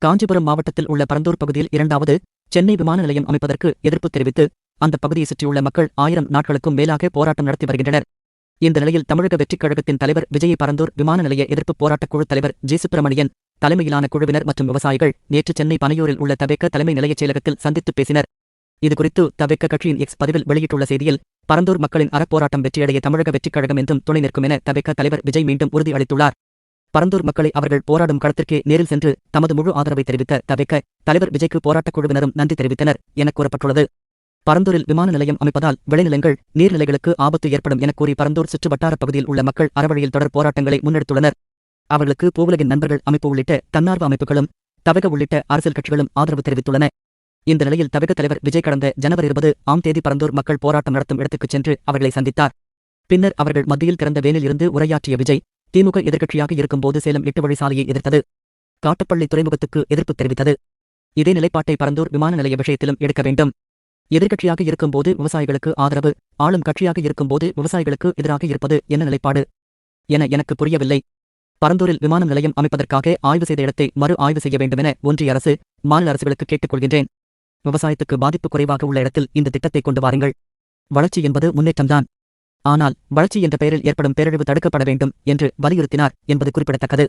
காஞ்சிபுரம் மாவட்டத்தில் உள்ள பரந்தூர் பகுதியில் 2வது சென்னை விமான நிலையம் அமைப்பதற்கு எதிர்ப்பு தெரிவித்து அந்த பகுதியை சுற்றியுள்ள மக்கள் 1000 நாட்களுக்கும் மேலாக போராட்டம் நடத்தி வருகின்றனர். இந்த நிலையில் தமிழக வெற்றிக் கழகத்தின் தலைவர் விஜயை பரந்தூர் விமான நிலைய எதிர்ப்பு போராட்டக் குழு தலைவர் ஜி. சுப்பிரமணியன் தலைமையிலான குழுவினர் மற்றும் விவசாயிகள் நேற்று சென்னை பனையூரில் உள்ள தவேக தலைமை நிலையச் செயலகத்தில் சந்தித்து பேசினர். இதுகுறித்து தவேக கட்சியின் எக்ஸ் பதிவில் வெளியிட்டுள்ள செய்தியில், பரந்தூர் மக்களின் அறப்போராட்டம் வெற்றியடைய தமிழக வெற்றிக் கழகம் என்றும் துணை நிற்கும் என தவேக தலைவர் விஜய் மீண்டும் உறுதி அளித்துள்ளார். பரந்தூர் மக்களை அவர்கள் போராடும் களத்திற்கே நேரில் சென்று தமது முழு ஆதரவை தெரிவித்த தவேக தலைவர் விஜய்க்கு போராட்டக் குழுவினரும் நன்றி தெரிவித்தனர் என கூறப்பட்டுள்ளது. பரந்தூரில் விமான நிலையம் அமைப்பதால் விளைநிலங்கள் நீர்நிலைகளுக்கு ஆபத்து ஏற்படும் என கூறி பரந்தூர் சுற்று வட்டார பகுதியில் உள்ள மக்கள் அறவழியில் தொடர் போராட்டங்களை முன்னெடுத்துள்ளனர். அவர்களுக்கு பூவுலகின் நண்பர்கள் அமைப்பு உள்ளிட்ட தன்னார்வ அமைப்புகளும் தவேக உள்ளிட்ட அரசியல் கட்சிகளும் ஆதரவு தெரிவித்துள்ளன. இந்த நிலையில் தவேக தலைவர் விஜய் கடந்த ஜனவரி 20ஆம் தேதி பரந்தூர் மக்கள் போராட்டம் நடத்தும் இடத்துக்குச் சென்று அவர்களை சந்தித்தார். பின்னர் அவர்கள் மத்தியில் திறந்த வேனில் இருந்து உரையாற்றிய விஜய், திமுக எதிர்க்கட்சியாக இருக்கும்போது சேலம் 8 வழி சாலையை எதிர்த்தது, காட்டுப்பள்ளி துறைமுகத்துக்கு எதிர்ப்பு தெரிவித்தது. இதே நிலைப்பாட்டை பரந்தூர் விமான நிலைய விஷயத்திலும் எடுக்க வேண்டும். எதிர்க்கட்சியாக இருக்கும்போது விவசாயிகளுக்கு ஆதரவு, ஆளும் கட்சியாக இருக்கும்போது விவசாயிகளுக்கு எதிராக இருப்பது என்ன நிலைப்பாடு என எனக்கு புரியவில்லை. பரந்தூரில் விமான நிலையம் அமைப்பதற்காக ஆய்வு செய்த இடத்தை மறு ஆய்வு செய்ய வேண்டுமென ஒன்றிய அரசு, மாநில அரசுகளுக்கு கேட்டுக்கொள்கின்றேன். விவசாயத்துக்கு பாதிப்பு குறைவாக உள்ள இடத்தில் இந்த திட்டத்தை கொண்டு வாருங்கள். வளர்ச்சி என்பது முன்னேற்றம்தான். ஆனால் வளர்ச்சி என்ற பெயரில் ஏற்படும் பேரழிவு தடுக்கப்பட வேண்டும் என்று வலியுறுத்தினார் என்பது குறிப்பிடத்தக்கது.